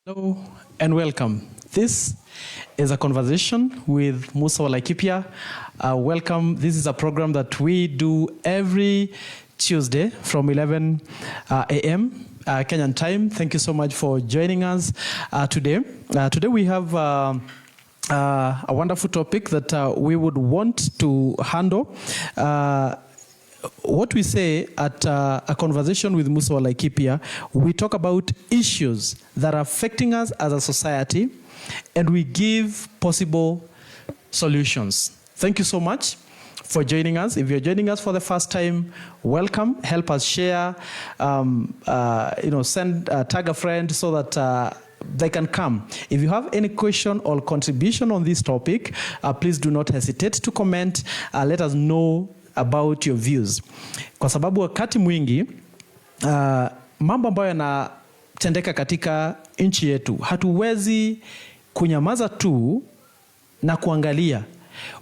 Hello and welcome. This is a conversation with Musa wa Laikipia. Welcome. This is a program that we do every Tuesday from 11 a.m. Kenyan time. Thank you so much for joining us today. Today we have a wonderful topic that we would want to handle. What we say at a conversation with Musa wa Laikipia, we talk about issues that are affecting us as a society, and we give possible solutions. Thank you so much for joining us. If you're joining us for the first time, welcome. Help us share, send, tag a friend so that they can come. If you have any question or contribution on this topic, please do not hesitate to comment. Let us know about your views. Kwa sababu wakati mwingi mambo ambayo yanatendeka katika nchi yetu, hatuwezi kunyamaza tu na kuangalia.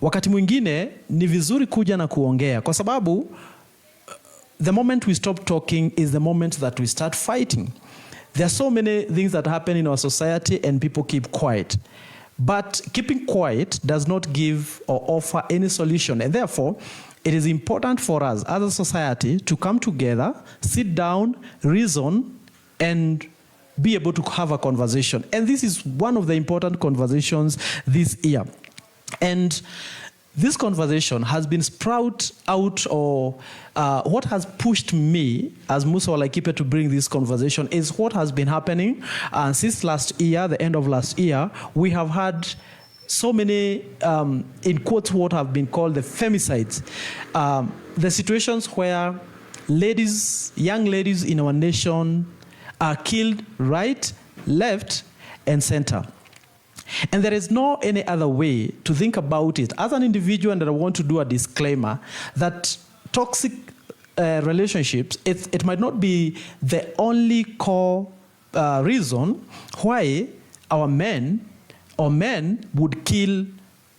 Wakati mwingine ni vizuri kuja na kuongea, kwa sababu the moment we stop talking is the moment that we start fighting. There are so many things that happen in our society and people keep quiet. But keeping quiet does not give or offer any solution, and therefore it is important for us as a society to come together, sit down, reason, and be able to have a conversation. And this is one of the important conversations this year. And this conversation has been sprout out, or what has pushed me as Musa wa Laikipia to bring this conversation is what has been happening since last year, the end of last year. We have had so many, in quotes, what have been called the femicides. The situations where ladies, young ladies in our nation are killed right, left, and center. And there is no any other way to think about it. As an individual, and I want to do a disclaimer, that toxic relationships, it might not be the only core reason why our men or men would kill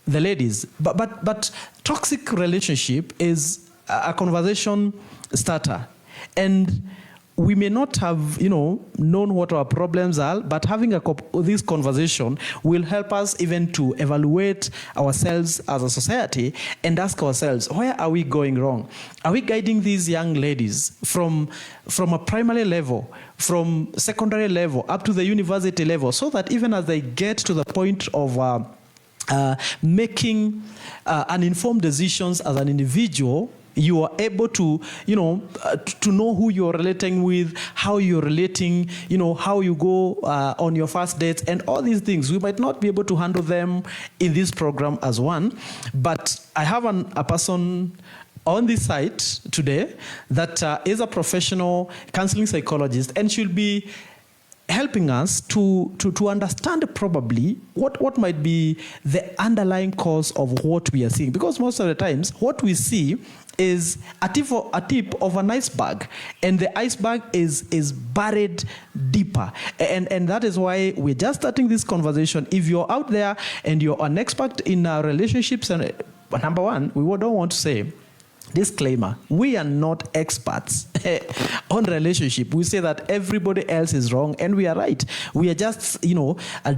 the ladies. But toxic relationship is a conversation starter. And we may not have, known what our problems are, but having this conversation will help us even to evaluate ourselves as a society and ask ourselves, where are we going wrong? Are we guiding these young ladies from a primary level, from secondary level, up to the university level, so that even as they get to the point of making uninformed decisions as an individual, you are able to, to know who you're relating with, how you're relating, how you go on your first dates, and all these things. We might not be able to handle them in this program as one, but I have a person on this site today that is a professional counseling psychologist, and she'll be helping us to understand probably what might be the underlying cause of what we are seeing. Because most of the times, what we see is a tip of an iceberg, and the iceberg is buried deeper. And that is why we're just starting this conversation. If you're out there and you're an expert in relationships, and number one, we don't want to say, disclaimer, we are not experts on relationship. We say that everybody else is wrong and we are right. We are just,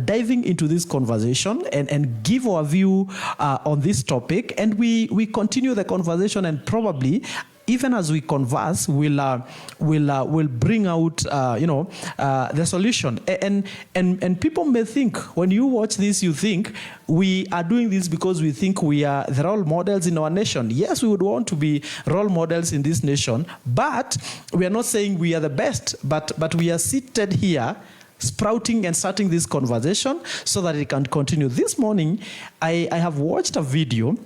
diving into this conversation and give our view on this topic, and we continue the conversation, and probably even as we converse, we'll bring out, the solution. And people may think, when you watch this, you think we are doing this because we think we are the role models in our nation. Yes, we would want to be role models in this nation, but we are not saying we are the best, but we are seated here sprouting and starting this conversation so that it can continue. This morning, I have watched a video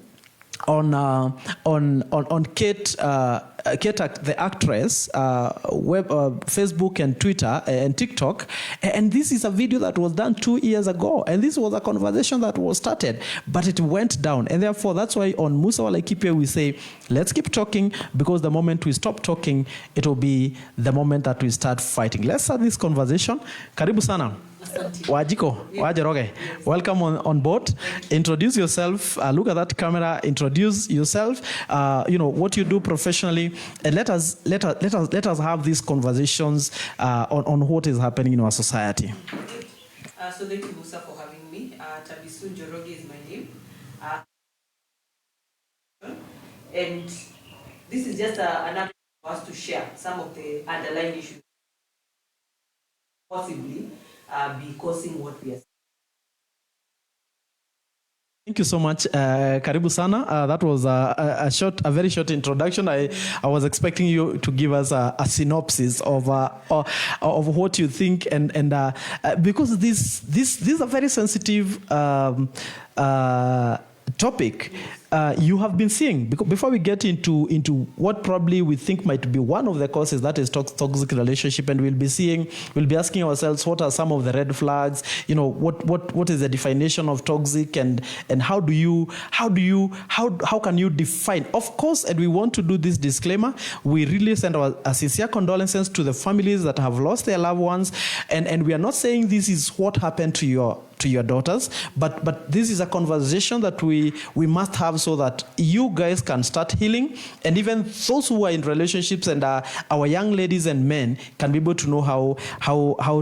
on Kate, the actress, Facebook and Twitter and TikTok, and this is a video that was done 2 years ago, and this was a conversation that was started, but it went down, and therefore that's why on Musa wa Laikipia we say, let's keep talking, because the moment we stop talking, it will be the moment that we start fighting. Let's start this conversation. Karibu sana. Wajiko, Njoroge, welcome on board. Introduce yourself. Look at that camera. Introduce yourself. What you do professionally, and let us have these conversations on what is happening in our society. So thank you, Musa, for having me. Tabbysue Njoroge is my name. And this is just an opportunity for us to share some of the underlying issues possibly be causing what we are seeing. Thank you so much, Karibu sana. That was a very short introduction. I was expecting you to give us a synopsis of what you think, and because this is a very sensitive topic. You have been seeing, before we get into what probably we think might be one of the causes, that is toxic relationship, and we'll be asking ourselves, what are some of the red flags? What is the definition of toxic, and how can you define? Of course, and we want to do this disclaimer. We really send our sincere condolences to the families that have lost their loved ones, and we are not saying this is what happened to your daughters, but this is a conversation that we must have, so that you guys can start healing, and even those who are in relationships and our young ladies and men can be able to know how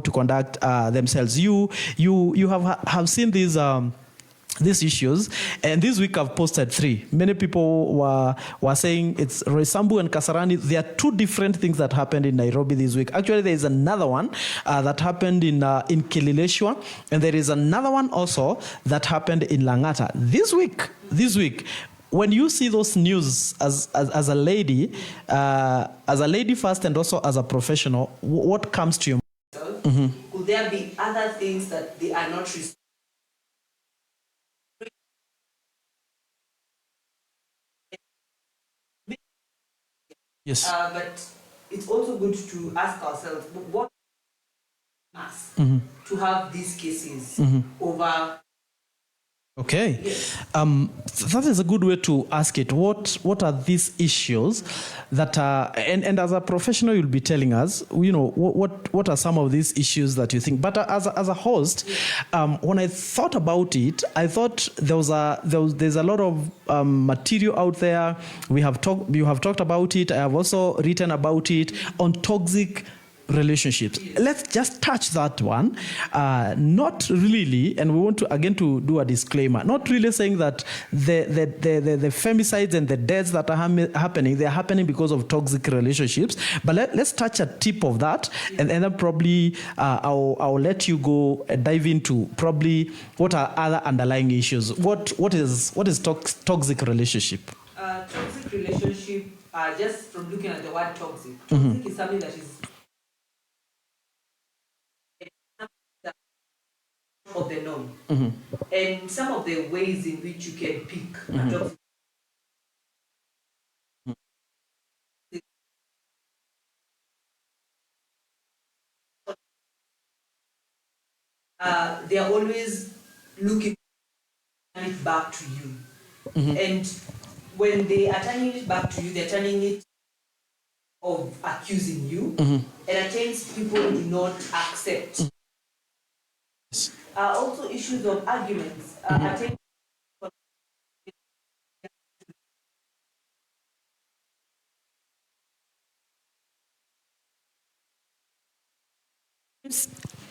to conduct themselves. You have seen these issues, and this week I've posted 3. Many people were saying it's Roysambu and Kasarani. There are 2 different things that happened in Nairobi this week. Actually, there is another one that happened in Kilileshwa, and there is another one also that happened in Langata. This week, when you see those news as a lady first, and also as a professional, what comes to your mind? Mm-hmm. Could there be other things that they are not responsible? Yes. But it's also good to ask ourselves, what us to have these cases over. Okay. Yes. That is a good way to ask it. What are these issues that are, and as a professional, you'll be telling us, what are some of these issues that you think. But as a host, when I thought about it, I thought there's a lot of material out there. You have talked about it. I have also written about it on toxic relationships. Let's just touch that one. Not really, and we want to again to do a disclaimer. Not really saying that the femicides and the deaths that are happening, they are happening because of toxic relationships. But let's touch a tip of that, and then probably I'll let you go dive into probably what are other underlying issues. What is toxic relationship? Toxic relationship, just from looking at the word toxic is something that is of the norm, and some of the ways in which you can pick a toxic. They are always looking it back to you, and when they are turning it back to you, they're turning it of accusing you, and at times people do not accept. Also issues of arguments.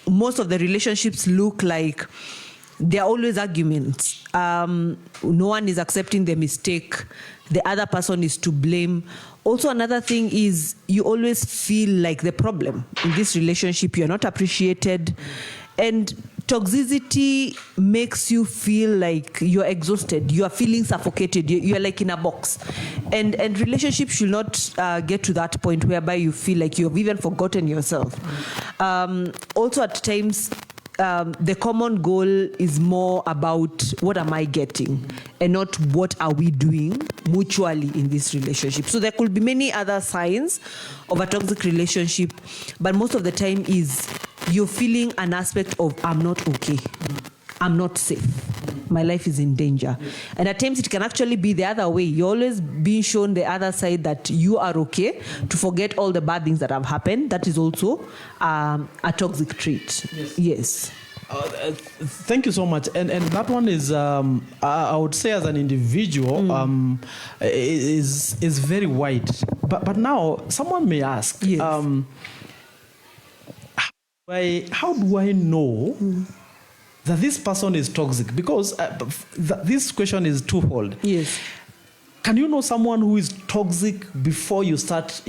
Most of the relationships look like there are always arguments. No one is accepting the mistake. The other person is to blame. Also, another thing is you always feel like the problem in this relationship. You're not appreciated. And toxicity makes you feel like you're exhausted. You are feeling suffocated. You're like in a box. And relationships should not get to that point whereby you feel like you've even forgotten yourself. Also, at times, the common goal is more about what am I getting and not what are we doing mutually in this relationship. So there could be many other signs of a toxic relationship, but most of the time is you're feeling an aspect of I'm not okay, I'm not safe, my life is in danger. And at times it can actually be the other way. You're always being shown the other side that you are okay, to forget all the bad things that have happened. That is also a toxic trait. Yes. Thank you so much. And that one is, I would say as an individual, is very wide. But now someone may ask, yes. How do I know that this person is toxic? Because this question is twofold. Yes. Can you know someone who is toxic before you start,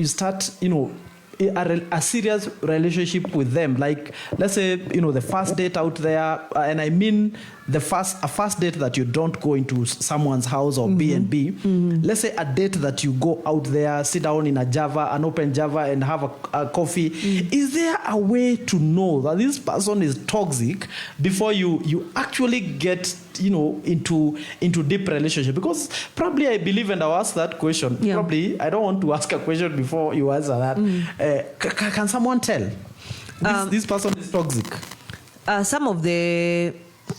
a serious relationship with them? Like, let's say, the first date out there, and I mean a first date that you don't go into someone's house or B&B. Let's say a date that you go out there, sit down in an open Java and have a coffee. Is there a way to know that this person is toxic before you actually get into deep relationship? Because probably I believe, and I'll ask that question. Yeah. Probably I don't want to ask a question before you answer that. Can someone tell this person is toxic? Some of the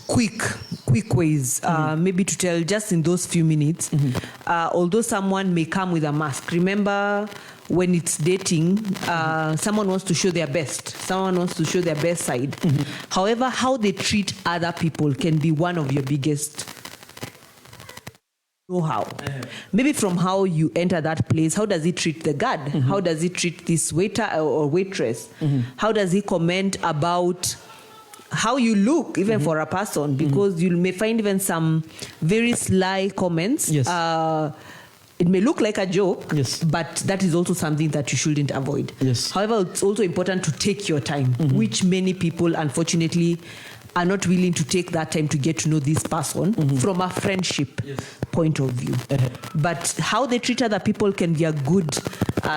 quick ways, maybe to tell just in those few minutes, although someone may come with a mask. Remember, when it's dating, someone wants to show their best. Someone wants to show their best side. However, how they treat other people can be one of your biggest know-how. Maybe from how you enter that place, how does he treat the guard? How does he treat this waiter or waitress? How does he comment about how you look, even for a person? Because you may find even some very sly comments. Yes. It may look like a joke, yes, but that is also something that you shouldn't avoid. Yes. However, it's also important to take your time, which many people, unfortunately, are not willing to take that time to get to know this person from a friendship point of view. But how they treat other people can be a good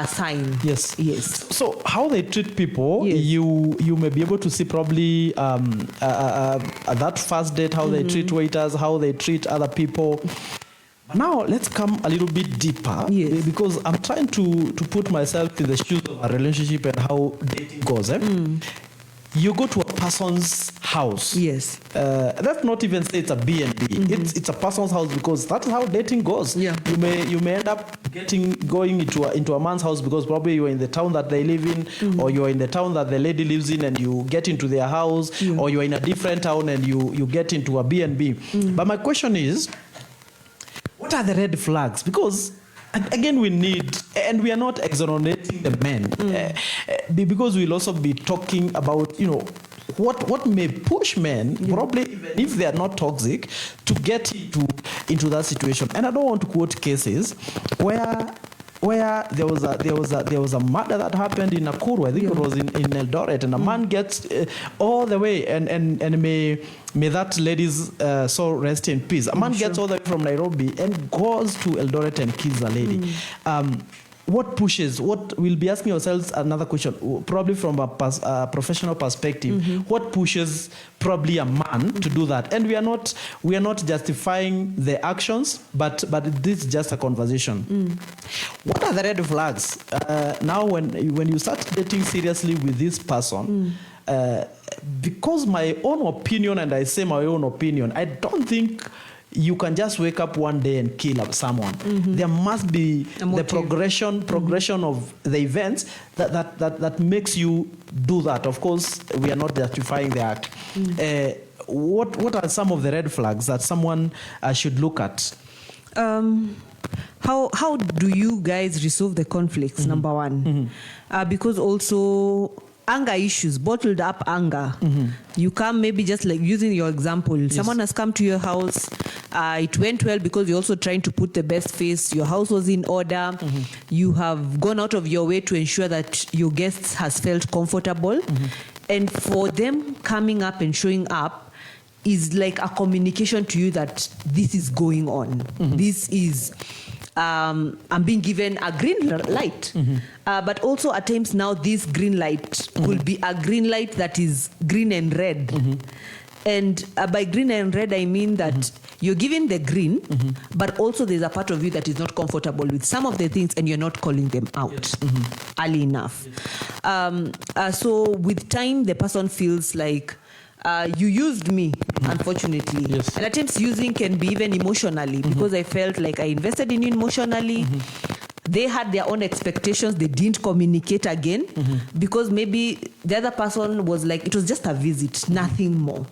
sign. Yes. Yes. So how they treat people, Yes. you may be able to see probably at that first date, how they treat waiters, how they treat other people. But now let's come a little bit deeper, Yes. because I'm trying to put myself in the shoes of a relationship and how dating goes. You go to a person's house. Yes. Let's not even say it's a B&B. It's a person's house, because that's how dating goes. Yeah. You may end up going into a man's house because probably you're in the town that they live in, or you're in the town that the lady lives in, and you get into their house, or you're in a different town and you get into a B&B. But my question is, what are the red flags? Because again, we need, and we are not exonerating the men, because we'll also be talking about, what may push men, probably even if they are not toxic, to get into that situation. And I don't want to quote cases where there was a murder that happened in Nakuru. I think it was in Eldoret, and a man gets all the way, and may that lady's soul rest in peace. A man gets all the way from Nairobi and goes to Eldoret and kills a lady. What pushes? What we'll be asking ourselves another question, probably from a professional perspective. What pushes probably a man to do that? And we are not justifying the actions, but this is just a conversation. What are the red flags? Now, when you start dating seriously with this person, because my own opinion, and I say my own opinion, I don't think you can just wake up one day and kill someone. There must be the progression of the events that makes you do that. Of course, we are not justifying the act. What are some of the red flags that someone should look at? How do you guys resolve the conflicts? Number one, because also anger issues, bottled up anger. You come, maybe just like using your example, someone has come to your house, it went well because you're also trying to put the best face, your house was in order, you have gone out of your way to ensure that your guests has felt comfortable, and for them coming up and showing up is like a communication to you that this is going on. This is I'm being given a green light. But also at times now this green light could be a green light that is green and red. And by green and red, I mean that you're given the green, but also there's a part of you that is not comfortable with some of the things, and you're not calling them out early enough. So with time, the person feels like, you used me, unfortunately. And at times using can be even emotionally, because I felt like I invested in you emotionally. They had their own expectations. They didn't communicate again because maybe the other person was like, it was just a visit, nothing more.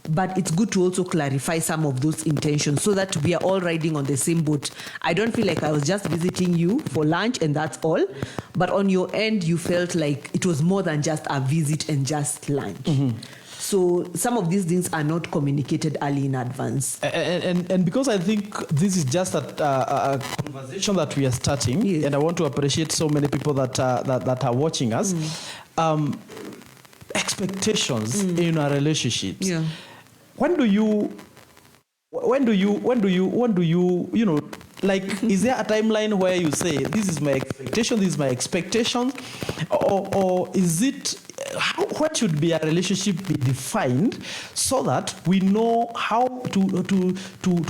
But it's good to also clarify some of those intentions so that we are all riding on the same boat. I don't feel like I was just visiting you for lunch and that's all. But on your end, you felt like it was more than just a visit and just lunch. So some of these things are not communicated early in advance. And because I think this is just a conversation that we are starting, Yes. and I want to appreciate so many people that are watching us. Expectations in our relationships. Yeah. When do you like, is there a timeline where you say, this is my expectation, or is it, what should be a relationship be defined so that we know how to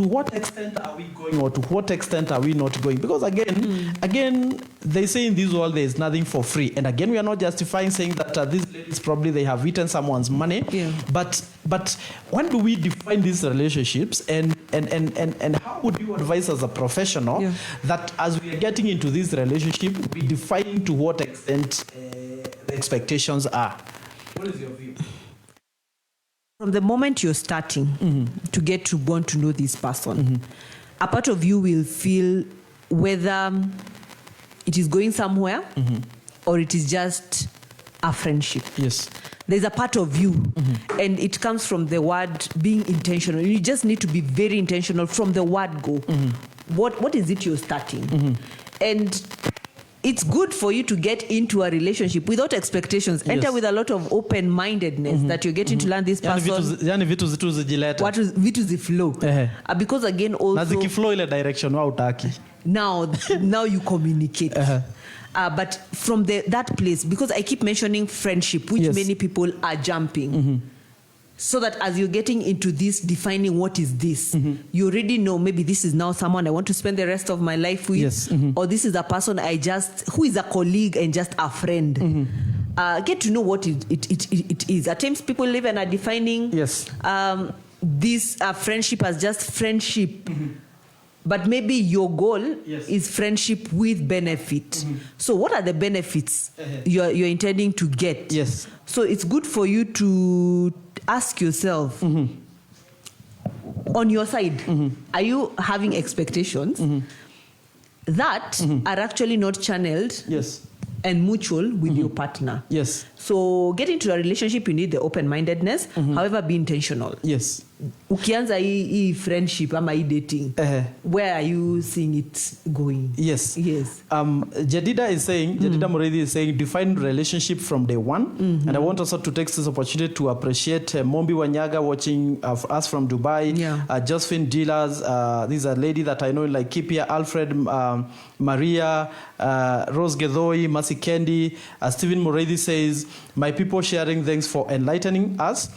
what extent are we going, or to what extent are we not going? Because again, they say in this world there is nothing for free. And again, we are not justifying saying that these ladies probably they have eaten someone's money. Yeah. But when do we define these relationships, and how would you advise as a professional that as we are getting into this relationship, we define to what extent the expectations are? What is your view? From the moment you're starting to get to want to know this person, a part of you will feel whether it is going somewhere or it is just a friendship. Yes. There's a part of you, and it comes from the word being intentional. You just need to be very intentional from the word go. What is it you're starting? And it's good for you to get into a relationship without expectations. Yes. Enter with a lot of open-mindedness that you're getting to learn this person. Yani vitu zitu zijileta. Vitu ziflow. Because again also... Na zikiflow ile direction wa utaki. Now you communicate. But from that place, because I keep mentioning friendship, which many people are jumping. So that as you're getting into this, defining what is this, you already know maybe this is now someone I want to spend the rest of my life with, or this is a person who is a colleague and just a friend. Get to know what it is. At times people live and are defining this friendship as just friendship. But maybe your goal is friendship with benefit. So what are the benefits you're intending to get? Yes. So it's good for you to ask yourself, on your side, are you having expectations that are actually not channeled and mutual with your partner? Yes. So get into a relationship, you need the open-mindedness. However, be intentional. Yes. Ukianza hii friendship ama hii dating, where are you seeing it going? Yes. Yes. Jedida Mureithi is saying, define relationship from day one. And I want also to take this opportunity to appreciate Mombi Wanyaga watching us from Dubai. Josephine Dealers, this is a lady that I know in Laikipia, Alfred, Maria, Rose Gedoi, Masi Kendi. Stephen Mureithi says, my people sharing, thanks for enlightening us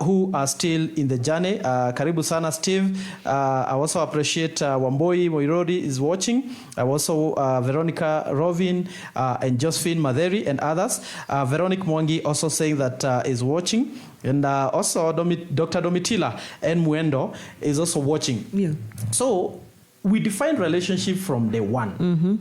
who are still in the journey. Karibu sana, Steve. I also appreciate Wamboi Moirodi is watching. I also Veronica Rovin and Josephine Maderi and others. Veronica Mwangi also saying that is watching. And also Dr. Domitila and Muendo is also watching. Yeah. So we define relationship from day one.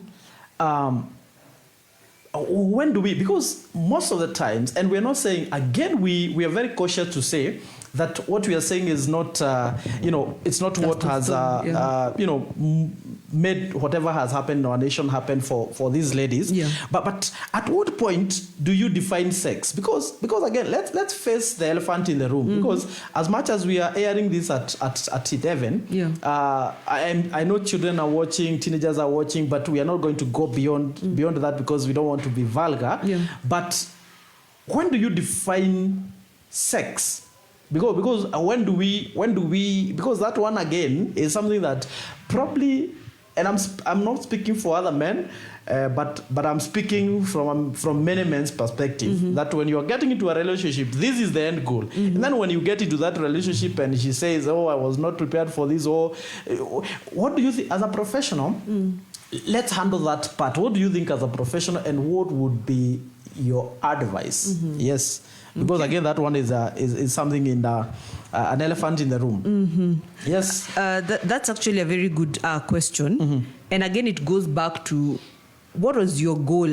When do we, because most of the times, and we're not saying, again, we are very cautious to say that what we are saying is not, it's not what has, made whatever has happened in our nation happen for these ladies. Yeah. But at what point do you define sex? Because again, let's face the elephant in the room. Because as much as we are airing this at 11, I know children are watching, teenagers are watching, but we are not going to go beyond that because we don't want to be vulgar. Yeah. But when do you define sex? Because when do we because that one again is something that probably, and I'm not speaking for other men, but I'm speaking from many men's perspective, that when you are getting into a relationship, this is the end goal. And then when you get into that relationship and she says, oh, I was not prepared for this, or what do you think as a professional? Let's handle that part. What do you think as a professional, and what would be your advice? Yes. Because again, that one is something in an elephant in the room. Yes. That's actually a very good question. And again, it goes back to what was your goal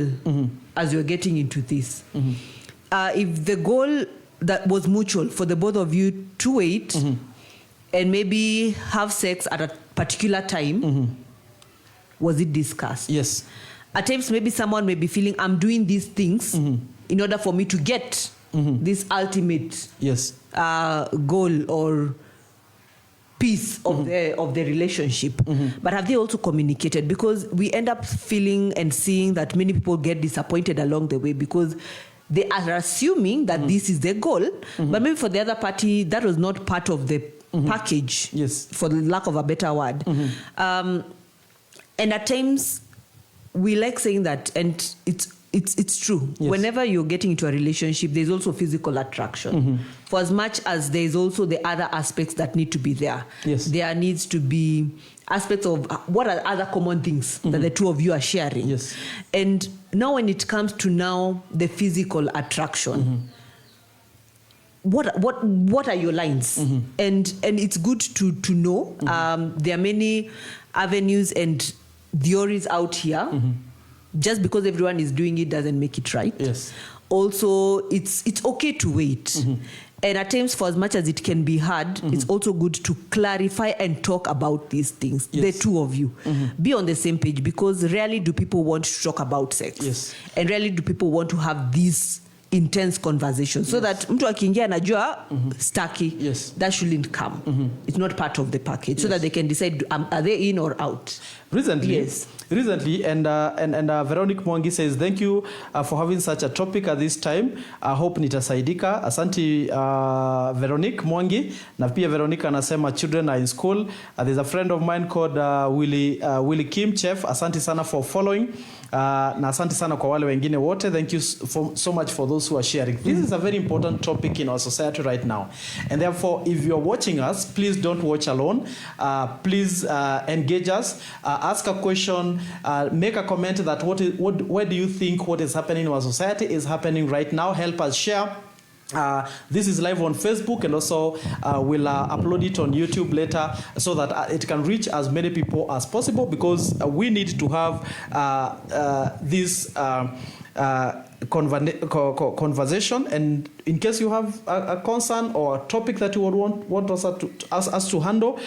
as you're getting into this? If the goal that was mutual for the both of you to wait and maybe have sex at a particular time, was it discussed? Yes. At times, maybe someone may be feeling, I'm doing these things in order for me to get this ultimate goal or piece of the relationship, but have they also communicated? Because we end up feeling and seeing that many people get disappointed along the way because they are assuming that this is their goal, but maybe for the other party that was not part of the package, for the lack of a better word. And at times we like saying that, and it's true. Whenever you're getting into a relationship, there's also physical attraction. For as much as there's also the other aspects that need to be there. There needs to be aspects of what are other common things that the two of you are sharing. And now when it comes to the physical attraction, what are your lines? And it's good to know. There are many avenues and theories out here. Just because everyone is doing it doesn't make it right. Also, it's okay to wait. And at times, for as much as it can be hard, it's also good to clarify and talk about these things. The two of you. Be on the same page, because rarely do people want to talk about sex. And rarely do people want to have these intense conversations. So that mtu akiingia anajua staki, that shouldn't come. It's not part of the package. So that they can decide, are they in or out? Recently, and Veronique Mwangi says, thank you for having such a topic at this time. I hope nitasaidika. Asanti Veronique Mwangi. Na pia Veronique anasema children are in school. There's a friend of mine called Willie Kim Chef. Asanti sana for following. Na asante sana kwa wale wengine wote. Thank you so much for those who are sharing. This is a very important topic in our society right now. And therefore, if you're watching us, please don't watch alone. Please engage us. Ask a question. Make a comment that where do you think what is happening in our society is happening right now. Help us share. This is live on Facebook, and also we'll upload it on YouTube later so that it can reach as many people as possible, because we need to have this conversation. And in case you have a concern or a topic that you would want us to handle,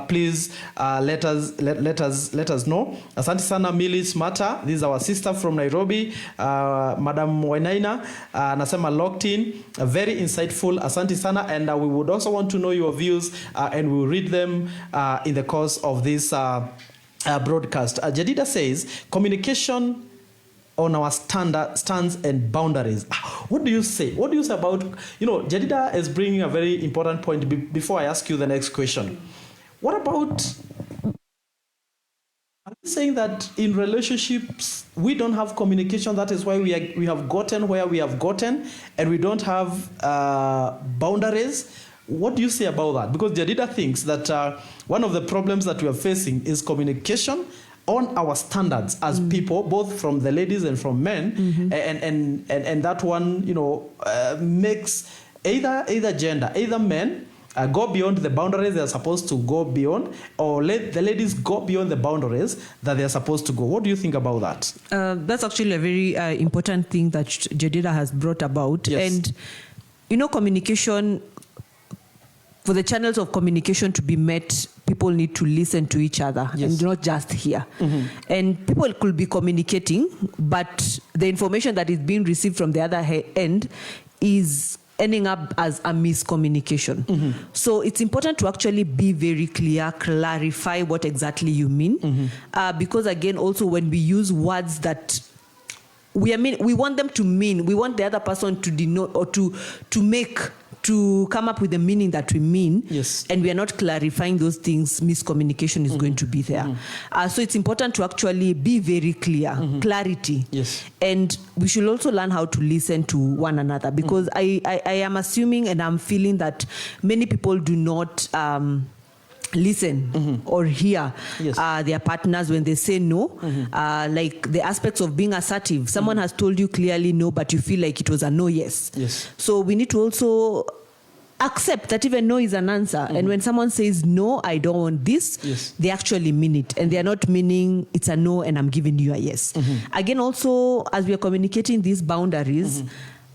please let us know. Asante sana Millie Smata. This is our sister from Nairobi. Madam Wainaina nasema locked in, very insightful. Asante sana, and we would also want to know your views, and we will read them in the course of this broadcast. Jadida says communication on our stands and boundaries. What do you say? What do you say about, Jadida is bringing a very important point before I ask you the next question. What about, are you saying that in relationships we don't have communication, that is why we have gotten where we have gotten, and we don't have boundaries? What do you say about that? Because Jadida thinks that one of the problems that we are facing is communication on our standards as people, both from the ladies and from men, and that one, makes either gender, either men go beyond the boundaries they are supposed to go beyond, or let the ladies go beyond the boundaries that they are supposed to go. What do you think about that? That's actually a very important thing that Jadida has brought about. And, communication, for the channels of communication to be met, people need to listen to each other and not just hear. And people could be communicating, but the information that is being received from the other end is ending up as a miscommunication. So it's important to actually be very clear, clarify what exactly you mean. Because again, also when we use words that we want them to mean, we want the other person to denote or to come up with the meaning that we mean, and we are not clarifying those things, miscommunication is going to be there. So it's important to actually be very clear, clarity. And we should also learn how to listen to one another, because I am assuming and I'm feeling that many people do not listen or hear their partners when they say no. Like the aspects of being assertive. Someone has told you clearly no, but you feel like it was a no yes. So we need to also accept that even no is an answer. And when someone says no, I don't want this, they actually mean it. And they are not meaning it's a no and I'm giving you a yes. Again, also, as we are communicating these boundaries,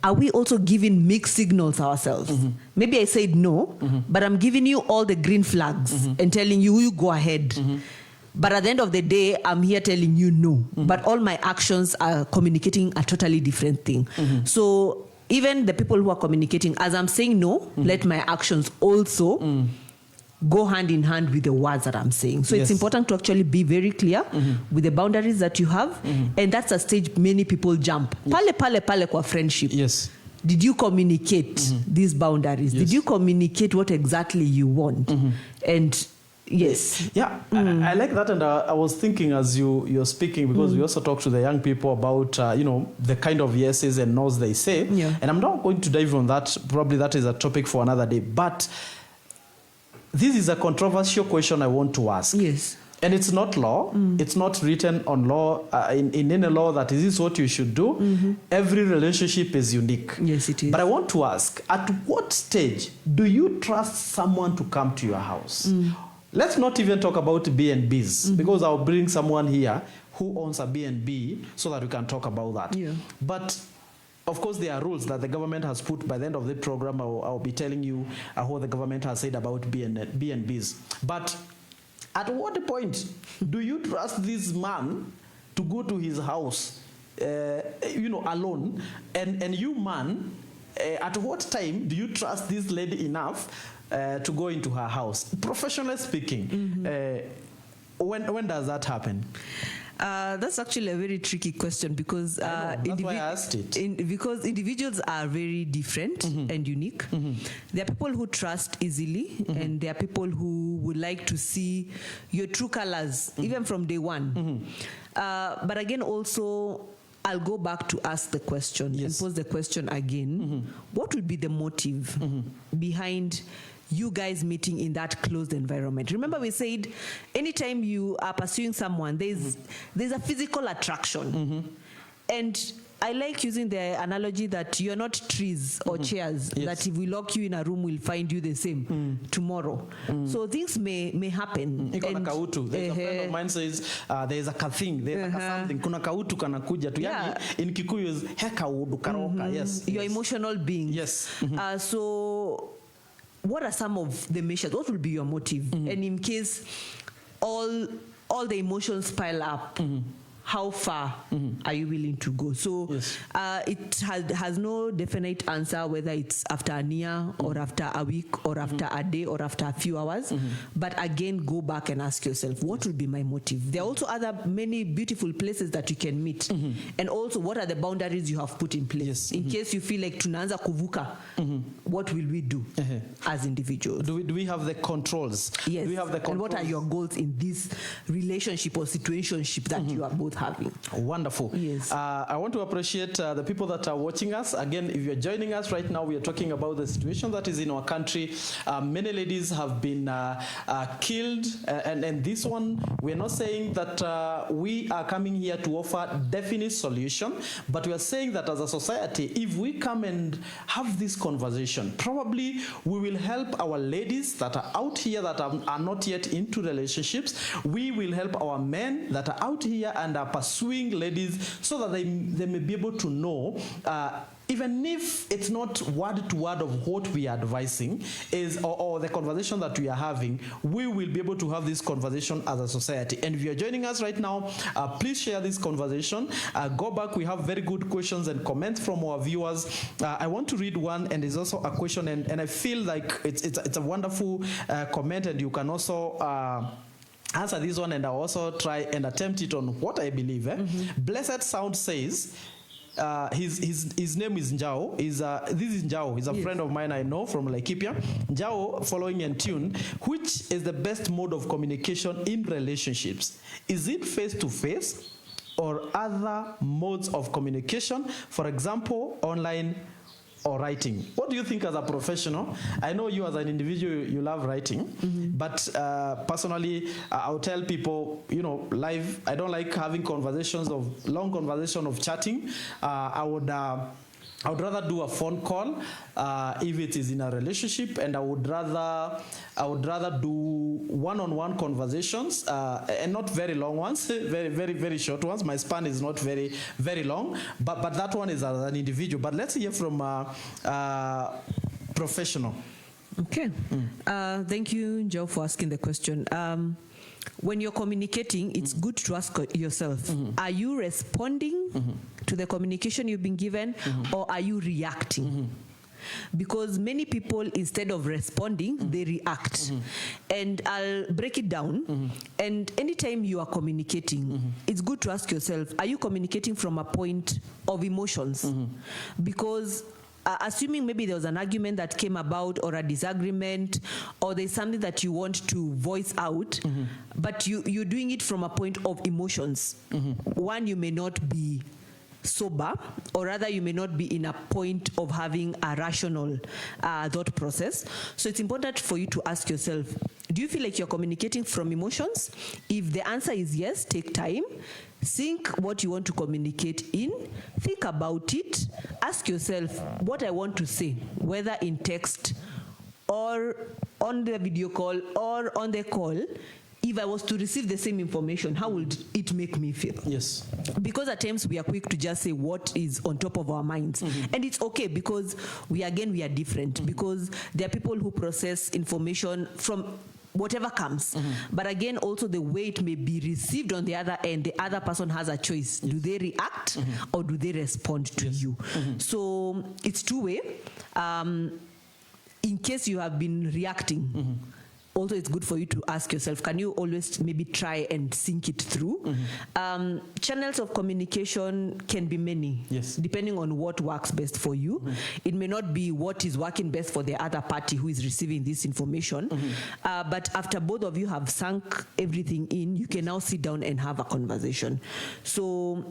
are we also giving mixed signals ourselves? Maybe I said no, but I'm giving you all the green flags and telling you, you go ahead. But at the end of the day, I'm here telling you no. But all my actions are communicating a totally different thing. So even the people who are communicating, as I'm saying no, let my actions also go hand in hand with the words that I'm saying. So it's important to actually be very clear with the boundaries that you have. And that's a stage many people jump. Pale kwa friendship. Yes. Did you communicate these boundaries? Did you communicate what exactly you want? And yes. Yeah, I like that. And I was thinking as you're speaking, because we also talk to the young people about, the kind of yeses and nos they say. Yeah. And I'm not going to dive on that. Probably that is a topic for another day. But this is a controversial question I want to ask. Yes. And it's not law. It's not written on law, in any law that is this what you should do. Every relationship is unique. Yes, it is. But I want to ask, at what stage do you trust someone to come to your house? Let's not even talk about B&Bs, because I'll bring someone here who owns a B&B so that we can talk about that. Yeah. But of course, there are rules that the government has put. By the end of the program, I'll be telling you what the government has said about B&Bs. But at what point do you trust this man to go to his house, alone? And you, man, at what time do you trust this lady enough to go into her house? Professionally speaking, when does that happen? That's actually a very tricky question, because that's why I asked it. Because individuals are very different and unique. There are people who trust easily, and there are people who would like to see your true colors, even from day one. But again, also, I'll go back to ask the question and pose the question again. What would be the motive behind you guys meeting in that closed environment? Remember, we said anytime you are pursuing someone, there's a physical attraction. And I like using the analogy that you're not trees or chairs, that if we lock you in a room, we'll find you the same tomorrow. So things may happen. There's a friend of mine says there's a thing, there's something. Kuna kautu kanakuja tu. Yani in Kikuyu is heka udu karoka. Yes. You're emotional beings. Yes. So what are some of the measures? What will be your motive? And in case all the emotions pile up, how far are you willing to go? So it has no definite answer, whether it's after a year or after a week or after a day or after a few hours. But again, go back and ask yourself, what will be my motive? There are also many beautiful places that you can meet. And also, what are the boundaries you have put in place? In case you feel like tunaanza kuvuka, what will we do as individuals? Do we have the controls? Yes. Do we have the controls? And what are your goals in this relationship or situationship that you are both having? Wonderful. Yes. I want to appreciate the people that are watching us. Again, if you're joining us right now, we are talking about the situation that is in our country. Many ladies have been killed. And this one, we're not saying that we are coming here to offer definite solution, but we are saying that as a society, if we come and have this conversation, probably we will help our ladies that are out here that are not yet into relationships. We will help our men that are out here and are pursuing ladies, so that they may be able to know, even if it's not word to word of what we are advising or the conversation that we are having, we will be able to have this conversation as a society. And if you are joining us right now, please share this conversation. Go back. We have very good questions and comments from our viewers. I want to read one, and there's also a question, and I feel like it's a wonderful comment, and you can also answer this one, and I'll also try and attempt it on what I believe. Blessed Sound says, his name is Njao. This is Njao. He's a friend of mine I know from Laikipia. Njao, following in tune, which is the best mode of communication in relationships? Is it face-to-face or other modes of communication? For example, online or writing. What do you think as a professional? I know you as an individual, you love writing, but personally, I'll tell people, live, I don't like having long conversation of chatting. I would rather do a phone call if it is in a relationship, and I would rather do one-on-one conversations, and not very long ones, very, very, very short ones. My span is not very, very long, but that one is as an individual. But let's hear from professional. Okay. Thank you, Joe, for asking the question. when you're communicating, it's good to ask yourself, are you responding to the communication you've been given, or are you reacting? Because many people, instead of responding, they react. And I'll break it down. And anytime you are communicating, it's good to ask yourself, are you communicating from a point of emotions? Because assuming maybe there was an argument that came about, or a disagreement, or there's something that you want to voice out, but you're doing it from a point of emotions. One, you may not be sober, or rather you may not be in a point of having a rational thought process. So it's important for you to ask yourself, do you feel like you're communicating from emotions? If the answer is yes, take time, think what you want to communicate in, think about it, ask yourself what I want to say, whether in text or on the video call or on the call. If I was to receive the same information, how would it make me feel? Yes. Because at times we are quick to just say what is on top of our minds. And it's okay, because we are different. Because there are people who process information from whatever comes. But again, also the way it may be received on the other end, the other person has a choice. Do they react or do they respond to you? So it's two-way. In case you have been reacting, also it's good for you to ask yourself, can you always maybe try and think it through? Channels of communication can be many, depending on what works best for you. It may not be what is working best for the other party who is receiving this information, but after both of you have sunk everything in, you can now sit down and have a conversation. So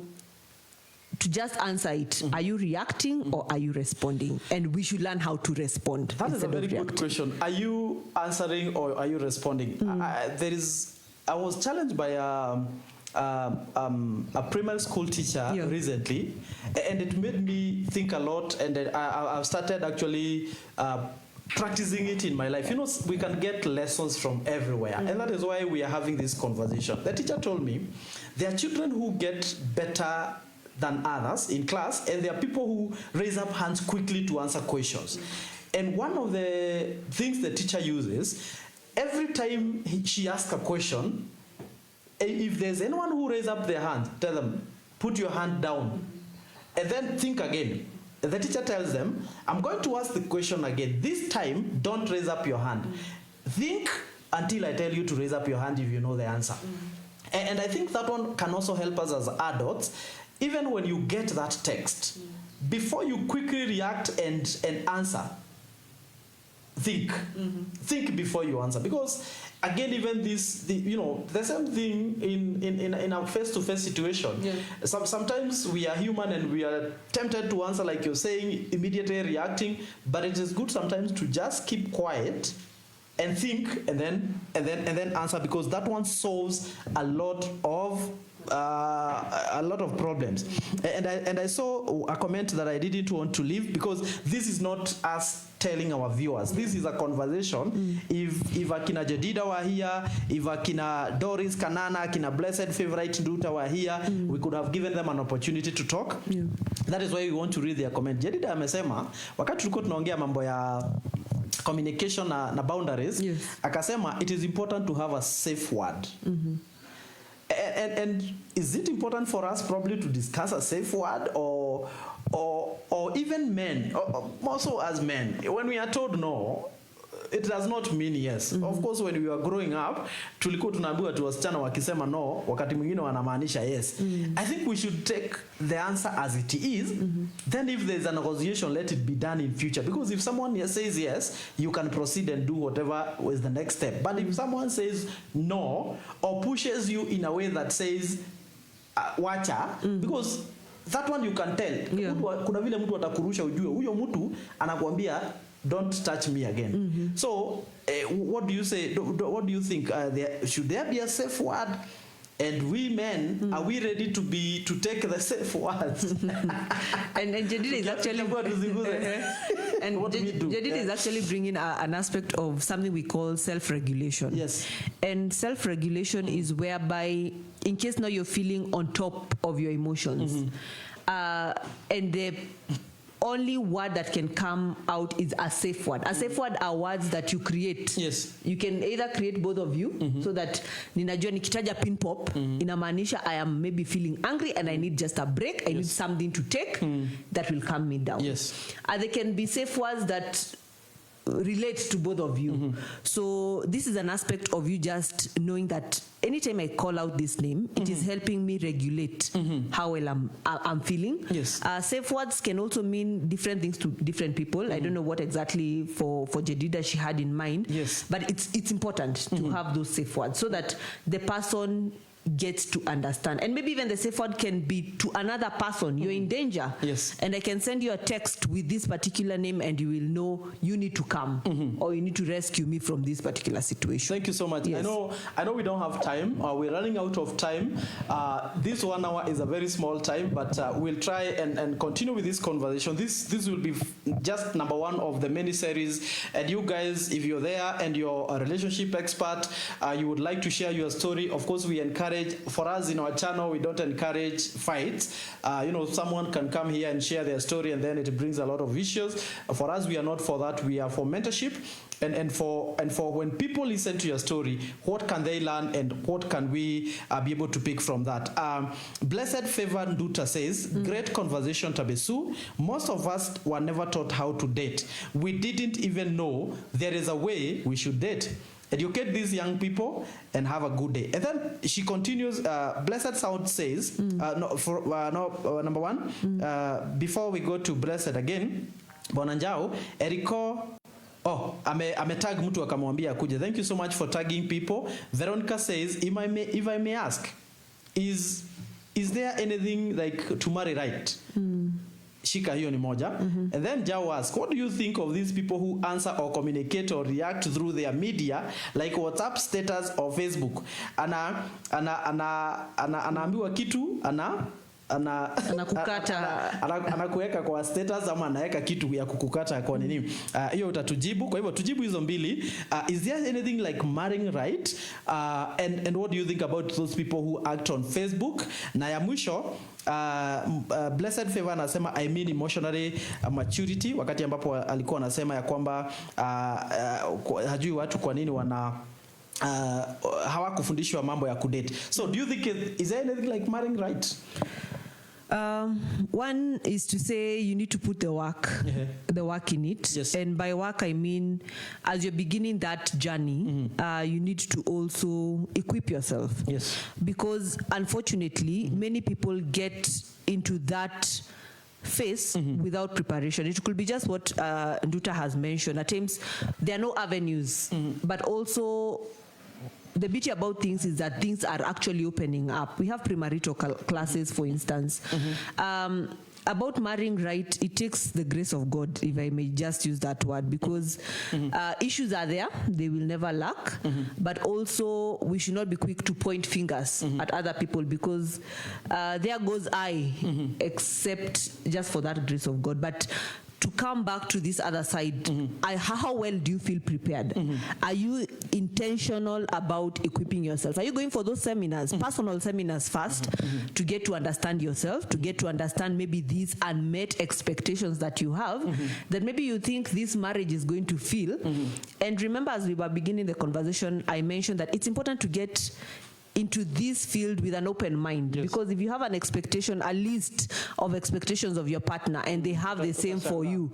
to just answer it, are you reacting or are you responding? And we should learn how to respond. That is a very good question. Are you answering or are you responding? I was challenged by a primary school teacher recently, and it made me think a lot, and I've started actually practicing it in my life. You know, we can get lessons from everywhere, and that is why we are having this conversation. The teacher told me there are children who get better than others in class, and there are people who raise up hands quickly to answer questions. And one of the things the teacher uses, every time she asks a question, if there's anyone who raises up their hand, tell them, put your hand down, and then think again. The teacher tells them, I'm going to ask the question again. This time, don't raise up your hand. Think until I tell you to raise up your hand if you know the answer. And I think that one can also help us as adults. Even when you get that text, before you quickly react and answer, think. Think before you answer. Because again, even the same thing in a face-to-face situation. Sometimes we are human and we are tempted to answer like you're saying, immediately reacting, but it is good sometimes to just keep quiet and think and then answer, because that one solves a lot of problems. And I saw a comment that I didn't want to leave, because this is not us telling our viewers. This is a conversation. If Akina Jedida were here, if Akina Doris, Kanana, Akina Blessed Favorite Nduta were here, we could have given them an opportunity to talk. That is why we want to read their comment. Jedida amesema, wakati tulikuwa tunaongea mambo ya communication na boundaries, akasema it is important to have a safe word. And is it important for us probably to discuss a safe word, or even men, or also as men, when we are told no, it does not mean yes. Of course, when we were growing up, tulikuwa tunaambiwa tu wasichana wakisema no, wakati mwingine wanamaanisha yes. I think we should take the answer as it is. Then if there's a negotiation, let it be done in future. Because if someone says yes, you can proceed and do whatever is the next step. But if someone says no, or pushes you in a way that says wacha, because that one you can tell. Kuna vile mtu atakurusha ujue, huyo mtu anakuambia don't touch me again. So, what do you say? What do you think? Should there be a safe word? And we men, are we ready to take the safe words? and Jedida is actually and Jedida is actually bringing an aspect of something we call self-regulation. Yes. And self-regulation is whereby, in case now you're feeling on top of your emotions, and the only word that can come out is a safe word. A safe word are words that you create. Yes. You can either create both of you, so that ninajua nikitaja pin pop inamaanisha I am maybe feeling angry and I need just a break. I need something to take that will calm me down. Yes. There can be safe words that relates to both of you. So this is an aspect of you just knowing that anytime I call out this name, it is helping me regulate how well I'm feeling. Yes. Safe words can also mean different things to different people. I don't know what exactly for Jedida she had in mind. Yes. But it's important to have those safe words so that the person gets to understand. And maybe even the safe word can be to another person. You're in danger. Yes. And I can send you a text with this particular name and you will know you need to come or you need to rescue me from this particular situation. Thank you so much. Yes. I know we don't have time. We're running out of time. This 1 hour is a very small time, but we'll try and continue with this conversation. This will be just number one of the many series. And you guys, if you're there and you're a relationship expert, you would like to share your story, of course, we encourage. For us in our channel, we don't encourage fights. Someone can come here and share their story and then it brings a lot of issues. For us, we are not for that. We are for mentorship and for when people listen to your story, what can they learn and what can we be able to pick from that? Blessed Favor Nduta says, great conversation, Tabbysue. Most of us were never taught how to date. We didn't even know there is a way we should date. Educate these young people and have a good day. And then she continues, Blessed Sound says, number one, before we go to Blessed again, Bonanjao, Eriko, ametag mtu akamwambia akuje. Thank you so much for tagging people. Veronica says, if I may ask, is there anything like to marry right? Shika hiyo ni moja. And then Jao asks, what do you think of these people who answer or communicate or react through their media like WhatsApp status or Facebook? Anaambiwa kitu anakuweka kwa status ama anaweka kitu ya kukukata kwa nini? Hiyo utatujibu. Kwa hivyo tujibu hizo mbili. Is there anything like marrying right? And what do you think about those people who act on Facebook? Na ya mwisho, Blessed Favor anasema I mean emotionally maturity, wakati ambapo alikuwa anasema ya kwamba hajui watu kwa nini hawakufundishwa mambo ya kudate. So do you think is there anything like marrying right? One is to say you need to put the work in it. Yes. And by work, I mean, as you're beginning that journey, you need to also equip yourself. Yes. Because unfortunately, many people get into that phase without preparation. It could be just what Nduta has mentioned. At times, there are no avenues, but also the beauty about things is that things are actually opening up. We have premarital classes, for instance. About marrying right, it takes the grace of God, if I may just use that word, because issues are there, they will never lack, but also we should not be quick to point fingers at other people, because there goes I, except just for that grace of God. But to come back to this other side, how well do you feel prepared? Are you intentional about equipping yourself? Are you going for those seminars, personal seminars first, to get to understand yourself, to get to understand maybe these unmet expectations that you have, that maybe you think this marriage is going to fill? And remember, as we were beginning the conversation, I mentioned that it's important to get into this field with an open mind. Yes. Because if you have an expectation, a list of expectations of your partner, and they have the same for you,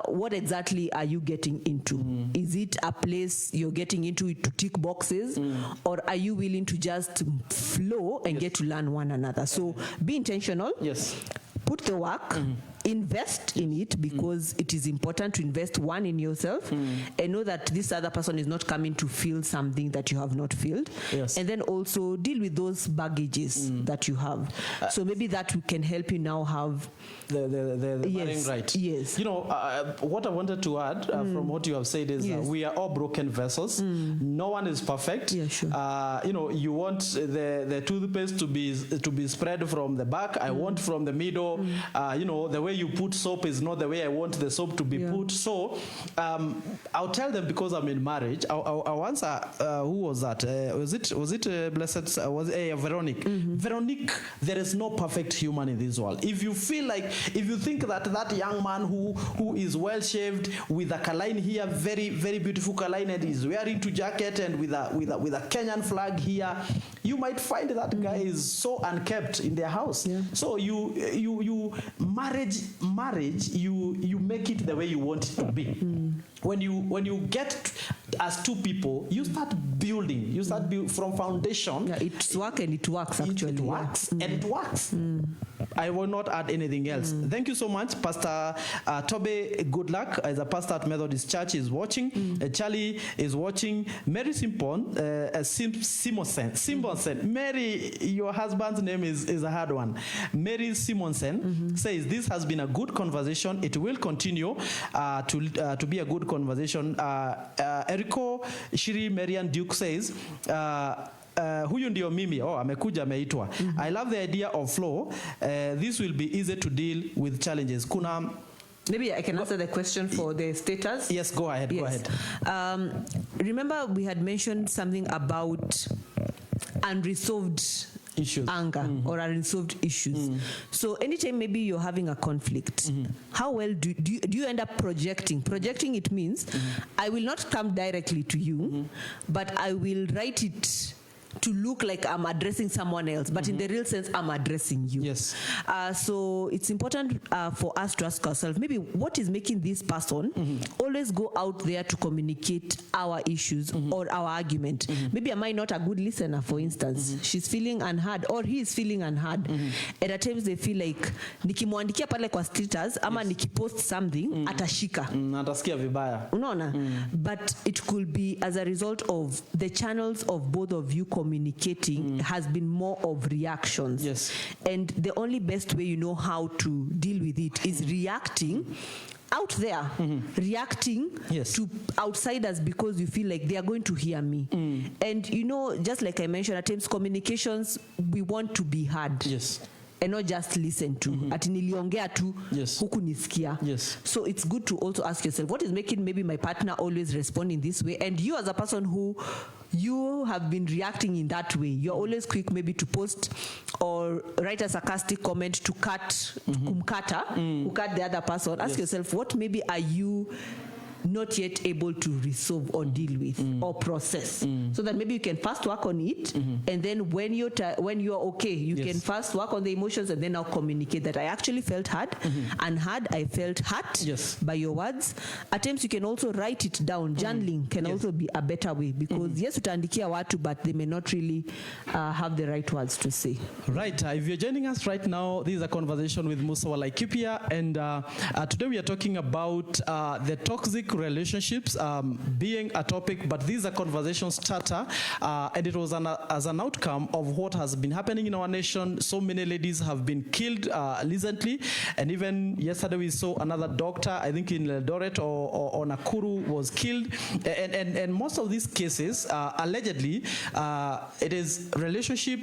what exactly are you getting into? Is it a place you're getting into to tick boxes, or are you willing to just flow and get to learn one another? So be intentional. Yes. Put the work, invest in it, because it is important to invest one in yourself and know that this other person is not coming to fill something that you have not filled. Yes. And then also deal with those baggages that you have. So maybe that can help you now have the marrying right. Yes. What I wanted to add from what you have said is we are all broken vessels. No one is perfect. Yeah, sure. You want the toothpaste to be spread from the back. I want from the middle. The way way you put soap is not the way I want the soap to be put. So I'll tell them, because I'm in marriage. I'll answer. Who was that? Was it Blessed? Was Veronique? Veronique, there is no perfect human in this world. If you think that young man who is well shaved with a kaline here, very very beautiful kaline, and is wearing two jacket and with a Kenyan flag here, you might find that guy is so unkept in their house. So you marriage you make it the way you want it to be. When you get as two people, you start building. You start from foundation. It's work and it works actually. It works and it works. I will not add anything else. Thank you so much, Pastor Tobe. Good luck as a pastor at Methodist Church is watching. Charlie is watching. Mary Simonsen. Mary, your husband's name is a hard one. Mary Simonsen says this has been a good conversation. It will continue to be a good conversation. Eriko Shiri Marian Duke says, huyu ndio mimi. Amekuja ameitwa. I love the idea of flow. This will be easy to deal with challenges. Maybe I can answer the question for the status. Yes, go ahead. Go ahead. Remember we had mentioned something about unresolved issues, anger or unresolved issues. So anytime maybe you're having a conflict, how well do you end up projecting? Projecting, it means I will not come directly to you, but I will write it to look like I'm addressing someone else, but in the real sense, I'm addressing you. Yes. So it's important for us to ask ourselves, maybe what is making this person always go out there to communicate our issues or our argument? Maybe am I not a good listener, for instance? She's feeling unheard, or he is feeling unheard. And at times they feel like, nikimwandikia pale kwa status, ama nikipost something, atashika. Atasikia vibaya. Unaona? But it could be as a result of the channels of both of you communicating has been more of reactions. Yes. And the only best way you know how to deal with it is reacting out there, reacting to outsiders because you feel like they are going to hear me. And just like I mentioned, at times communications, we want to be heard. Yes. And not just listen to. Ati niliongea tu, huku nisikia. Yes. So it's good to also ask yourself, what is making maybe my partner always respond in this way? And you as a person who you have been reacting in that way, you're always quick maybe to post or write a sarcastic comment to cut, to cut the other person. Ask yourself, what maybe are you not yet able to resolve or deal with or process, so that maybe you can first work on it, and then when you're okay, you can first work on the emotions, and then now communicate that I actually felt hurt, unheard, I felt hurt by your words. At times you can also write it down. Journaling can also be a better way, because yes, utaandikia watu, but they may not really have the right words to say. Right. If you're joining us right now, this is a conversation with Musa wa Laikipia, and today we are talking about the toxic relationships being a topic, but this is a conversation starter, and it was as an outcome of what has been happening in our nation. So many ladies have been killed recently, and even yesterday we saw another doctor, I think in Eldoret or Nakuru, was killed, and most of these cases allegedly it is relationship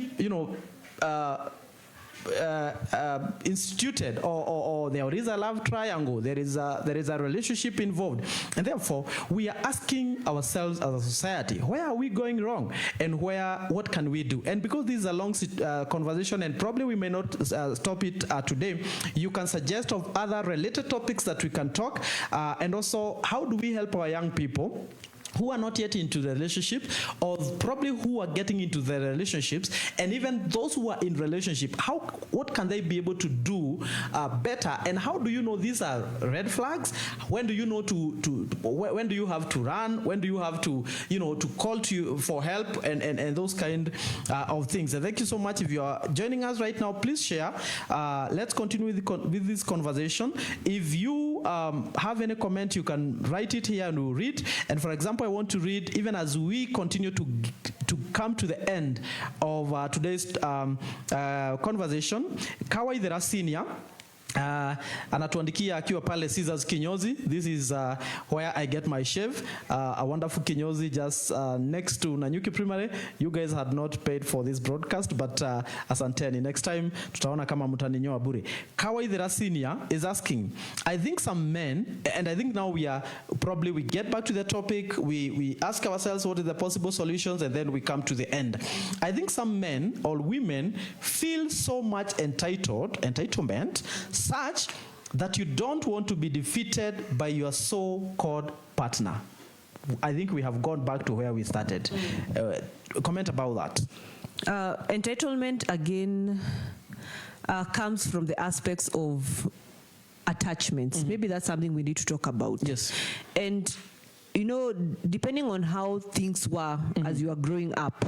instituted, or there is a love triangle, there is a relationship involved, and therefore we are asking ourselves as a society, where are we going wrong, and what can we do? And because this is a long conversation, and probably we may not stop it today, you can suggest of other related topics that we can talk, and also how do we help our young people who are not yet into the relationship, or probably who are getting into the relationships, and even those who are in relationship, what can they be able to do better? And how do you know these are red flags? When do you know when do you have to run? When do you have to to call to you for help, and those kind of things? And thank you so much. If you are joining us right now, please share. Let's continue with this conversation. If you have any comment, you can write it here and we'll read. And for example, I want to read, even as we continue to come to the end of today's conversation. Kawaidera Senior Anatuandikia akiwa pale Caesars Kinyozi. This is where I get my shave. A wonderful kinyozi just next to Nanyuki Primary. You guys had not paid for this broadcast, but asanteni. Next time tutaona kama mtaninyoa bure. Kawaidhira Senior is asking, I think some men, and I think now we get back to the topic, we ask ourselves what are the possible solutions, and then we come to the end. I think some men or women feel so much entitlement, such that you don't want to be defeated by your so-called partner. I think we have gone back to where we started. Comment about that. Entitlement, again, comes from the aspects of attachments. Maybe that's something we need to talk about. Yes. And, you know, depending on how things were as you are growing up,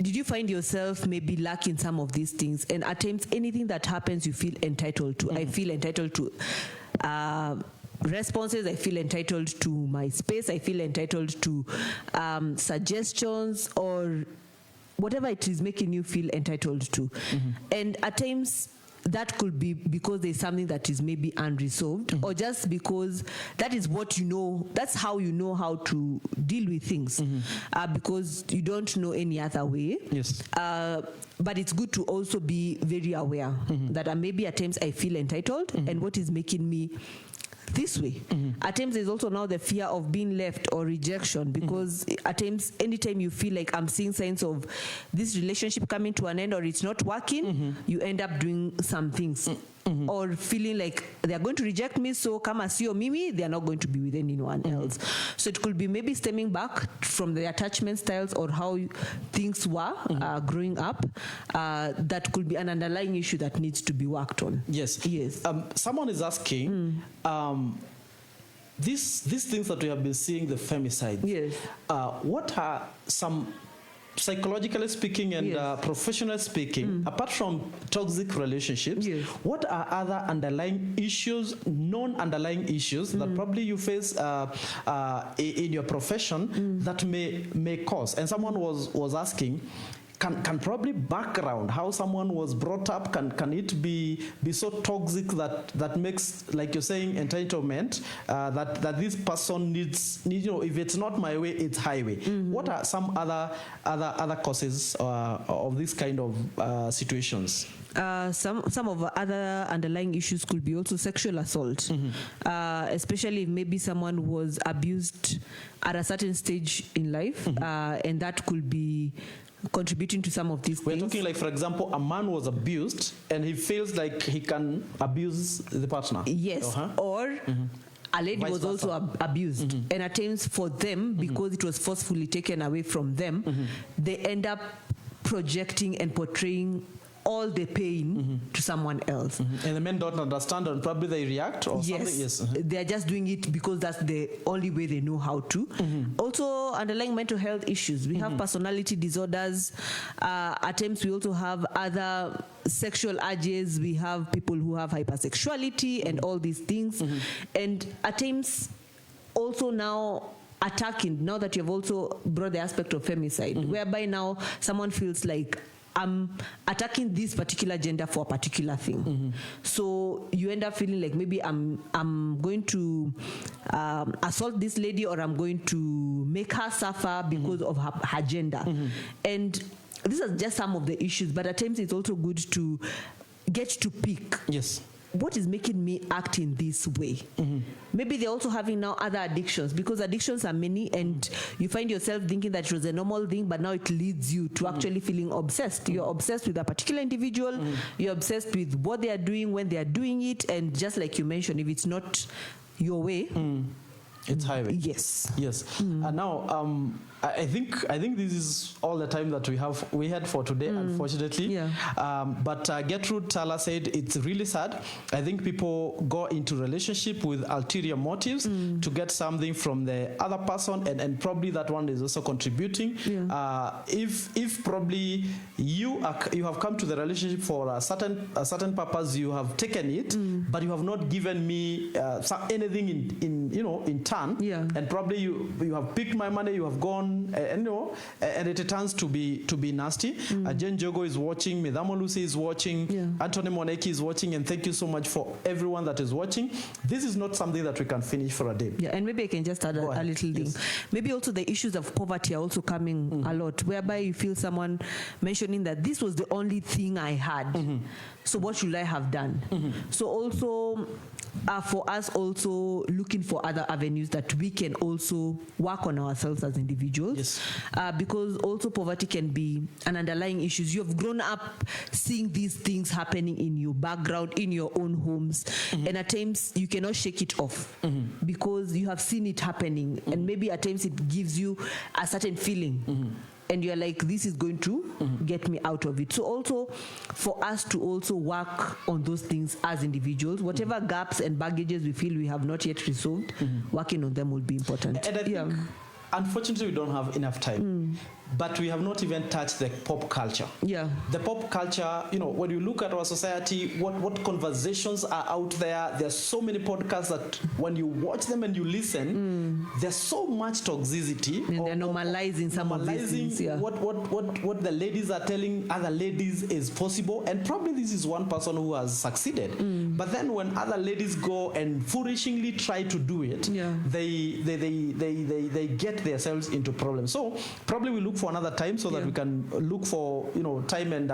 did you find yourself maybe lacking some of these things? And at times, anything that happens, you feel entitled to. I feel entitled to responses. I feel entitled to my space. I feel entitled to suggestions or whatever it is making you feel entitled to. And at times, that could be because there's something that is maybe unresolved, or just because that is what you know, that's how you know how to deal with things, because you don't know any other way. Yes. But it's good to also be very aware that maybe at times I feel entitled, and what is making me this way. At times there's also now the fear of being left or rejection, because at times, anytime you feel like I'm seeing signs of this relationship coming to an end or it's not working, you end up doing some things or feeling like they're going to reject me, so kama sio mimi, they're not going to be with anyone else. So it could be maybe stemming back from the attachment styles or how things were growing up. That could be an underlying issue that needs to be worked on. Yes. Yes. Someone is asking, these things that we have been seeing, the femicide. Yes. What are some, psychologically speaking and professionally speaking, apart from toxic relationships, what are other underlying issues, non-underlying issues that probably you face in your profession that may cause? And someone was asking, can probably background, how someone was brought up, can it be so toxic that makes, like you're saying, entitlement, that this person needs, you know, if it's not my way, it's highway. What are some other causes of this kind of situations? Some of the other underlying issues could be also sexual assault, especially if maybe someone was abused at a certain stage in life, and that could be contributing to some of these things. We're talking like, for example, a man was abused and he feels like he can abuse the partner. Yes, or a lady was also abused. And at times for them, because it was forcefully taken away from them, they end up projecting and portraying all the pain to someone else. And the men don't understand, and probably they react or something. Yes. They're just doing it because that's the only way they know how to. Also, underlying mental health issues. We have personality disorders. At times, we also have other sexual urges. We have people who have hypersexuality and all these things. And at times, also now, attacking, now that you've also brought the aspect of femicide, whereby now someone feels like, I'm attacking this particular gender for a particular thing. So you end up feeling like maybe I'm going to assault this lady, or I'm going to make her suffer because of her gender. And these are just some of the issues, but at times it's also good to get to pick. Yes. What is making me act in this way? Maybe they're also having now other addictions, because addictions are many, and you find yourself thinking that it was a normal thing, but now it leads you to actually feeling obsessed. You're obsessed with a particular individual, you're obsessed with what they are doing, when they are doing it, and just like you mentioned, if it's not your way, it's highway. Yes. And now, I think this is all the time that we had for today, unfortunately. But Gertrude Tala said it's really sad. I think people go into relationship with ulterior motives to get something from the other person, and probably that one is also contributing. If probably you have come to the relationship for a certain purpose, you have taken it, but you have not given me anything in turn, and probably you have picked my money, you have gone on, and it turns to be nasty. Jen Jogo is watching, Midamo Lucy is watching, Anthony Moneki is watching, and thank you so much for everyone that is watching. This is not something that we can finish for a day. Yeah, and maybe I can just add a little thing. Maybe also the issues of poverty are also coming a lot, whereby you feel someone mentioning that this was the only thing I had. So what should I have done? So also for us also looking for other avenues that we can also work on ourselves as individuals. Because also poverty can be an underlying issue. You have grown up seeing these things happening in your background, in your own homes, and at times you cannot shake it off because you have seen it happening, and maybe at times it gives you a certain feeling. And you're like, this is going to get me out of it. So also for us to also work on those things as individuals, whatever gaps and baggages we feel we have not yet resolved, working on them will be important. And I think, unfortunately, we don't have enough time. But we have not even touched the pop culture. The pop culture, when you look at our society, what conversations are out there. There's so many podcasts that when you watch them and you listen, there's so much toxicity. And they're normalizing some of these things. What the ladies are telling other ladies is possible. And probably this is one person who has succeeded. But then when other ladies go and foolishly try to do it, they get themselves into problems. So probably we look for another time so that we can look for time and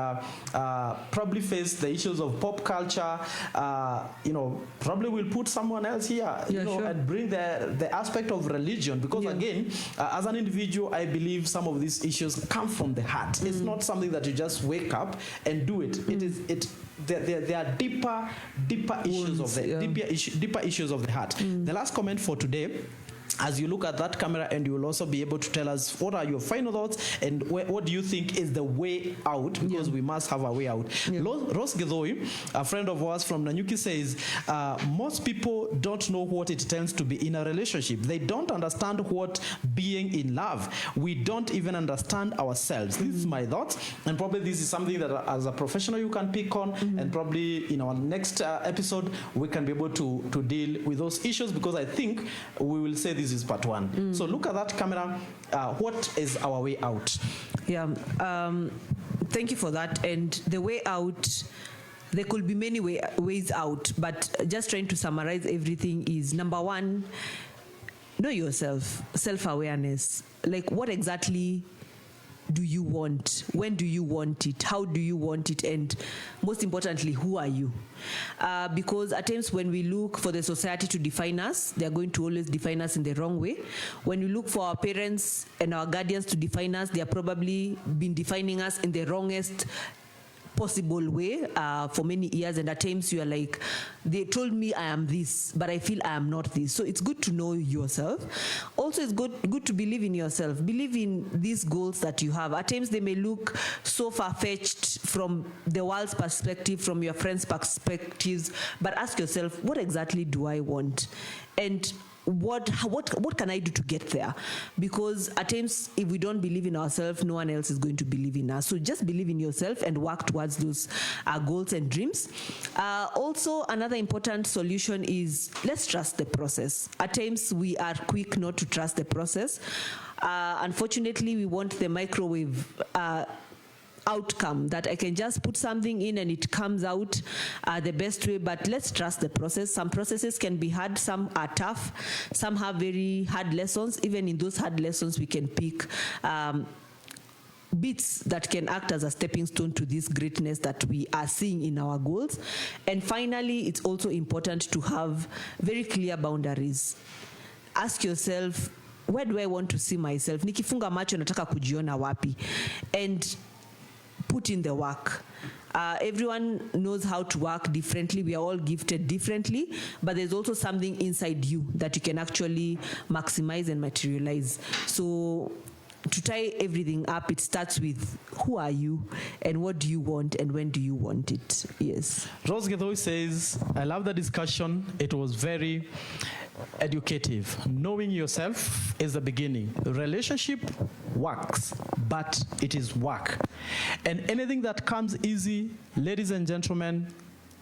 probably face the issues of pop culture. Probably we'll put someone else here and bring the aspect of religion, because again, as an individual, I believe some of these issues come from the heart. It's not something that you just wake up and do it. There are deeper issues of deeper issues of the heart. The last comment for today, as you look at that camera, and you will also be able to tell us what are your final thoughts and what do you think is the way out, because we must have a way out. Rose Gedoi, a friend of ours from Nanyuki, says most people don't know what it takes to be in a relationship. They don't understand what being in love. We don't even understand ourselves. This is my thoughts, and probably this is something that as a professional you can pick on, and probably in our next episode we can be able to deal with those issues, because I think we will say this is part one. So look at that camera. What is our way out? Thank you for that. And the way out, there could be many ways out, but just trying to summarize everything is, number one, know yourself, self-awareness. Like, what exactly do you want? When do you want it? How do you want it? And most importantly, who are you? Because at times when we look for the society to define us, they're going to always define us in the wrong way. When we look for our parents and our guardians to define us, they are probably been defining us in the wrongest possible way for many years, and at times you are like, they told me I am this, but I feel I am not this. So it's good to know yourself. Also, it's good to believe in yourself. Believe in these goals that you have. At times they may look so far-fetched from the world's perspective, from your friends' perspectives, but ask yourself, what exactly do I want? And what can I do to get there? Because at times, if we don't believe in ourselves, no one else is going to believe in us. So just believe in yourself and work towards those goals and dreams. Also, another important solution is, let's trust the process. At times, we are quick not to trust the process. Unfortunately, we want the microwave outcome, that I can just put something in and it comes out the best way, but let's trust the process. Some processes can be hard, some are tough, some have very hard lessons. Even in those hard lessons, we can pick bits that can act as a stepping stone to this greatness that we are seeing in our goals. And finally, it's also important to have very clear boundaries. Ask yourself, where do I want to see myself? Nikifunga macho nataka kujiona wapi? And put in the work. Everyone knows how to work differently. We are all gifted differently, but there's also something inside you that you can actually maximize and materialize. So to tie everything up, it starts with, who are you and what do you want and when do you want it? Yes. Rose Gedoi says, I love the discussion. It was very educative. Knowing yourself is the beginning. Relationship works, but it is work. And anything that comes easy, ladies and gentlemen,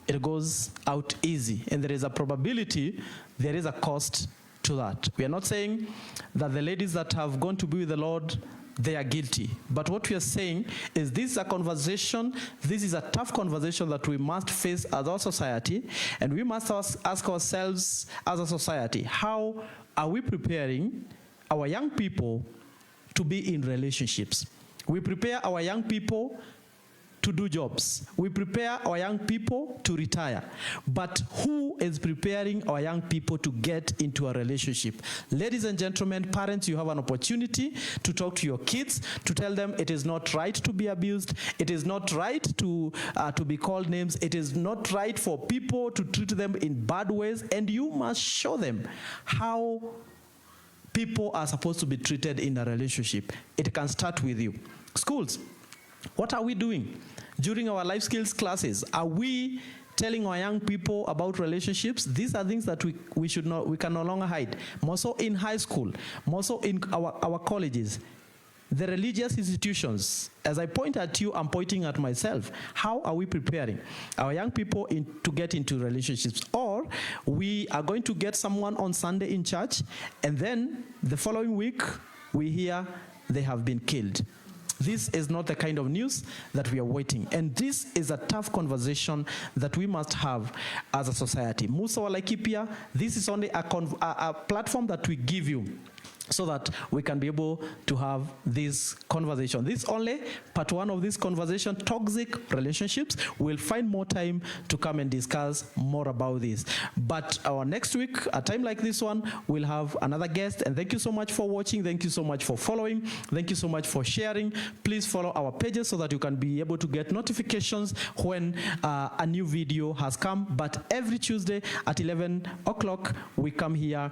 it goes out easy. And there is a probability, there is a cost to that. We are not saying that the ladies that have gone to be with the Lord, they are guilty. But what we are saying is this is a conversation, this is a tough conversation that we must face as our society, and we must ask ourselves as a society, how are we preparing our young people to be in relationships? We prepare our young people to do jobs. We prepare our young people to retire. But who is preparing our young people to get into a relationship? Ladies and gentlemen, parents, you have an opportunity to talk to your kids, to tell them it is not right to be abused. It is not right to be called names. It is not right for people to treat them in bad ways. And you must show them how people are supposed to be treated in a relationship. It can start with you. Schools, what are we doing? During our life skills classes, are we telling our young people about relationships? These are things that we can no longer hide. More so in high school, more so in our colleges. The religious institutions, as I point at you, I'm pointing at myself. How are we preparing our young people to get into relationships? Or we are going to get someone on Sunday in church, and then the following week we hear they have been killed. This is not the kind of news that we are waiting. And this is a tough conversation that we must have as a society. Musa wa Laikipia, this is only a platform that we give you so that we can be able to have this conversation. This is only part one of this conversation, toxic relationships. We'll find more time to come and discuss more about this. But our next week, a time like this one, we'll have another guest. And thank you so much for watching. Thank you so much for following. Thank you so much for sharing. Please follow our pages so that you can be able to get notifications when a new video has come. But every Tuesday at 11 o'clock, we come here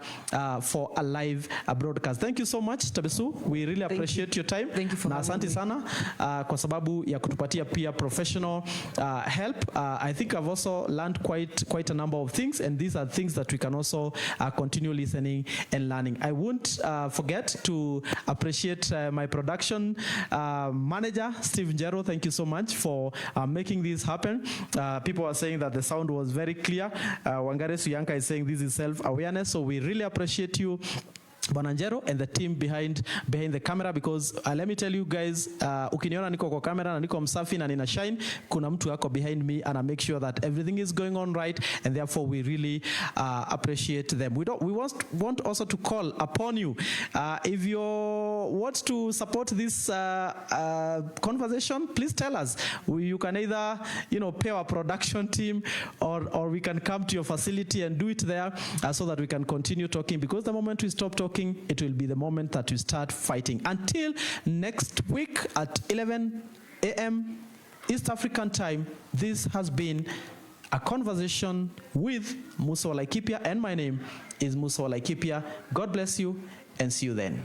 for a live broadcast. Thank you so much, Tabbysue. We really appreciate your time. Thank you for having me. Asante sana kwa sababu ya kutupatia pia professional help. I think I've also learned quite a number of things, and these are things that we can also continue listening and learning. I won't forget to appreciate my production manager, Steve Njoroge. Thank you so much for making this happen. People are saying that the sound was very clear. Wangare Suyanka is saying this is self-awareness, so we really appreciate you, Bwana Njero, and the team behind the camera, because let me tell you guys, ukiniona niko kwa camera na niko msafi na nina shine, kuna mtu yako behind me, and I make sure that everything is going on right, and therefore we really appreciate them. We want also to call upon you. If you want to support this conversation, please tell us. You can either pay our production team, or we can come to your facility and do it there, so that we can continue talking, because the moment we stop talking, it will be the moment that we start fighting. Until next week at 11 a.m. East African time, this has been a conversation with Musa wa Laikipia, and my name is Musa wa Laikipia. God bless you, and see you then.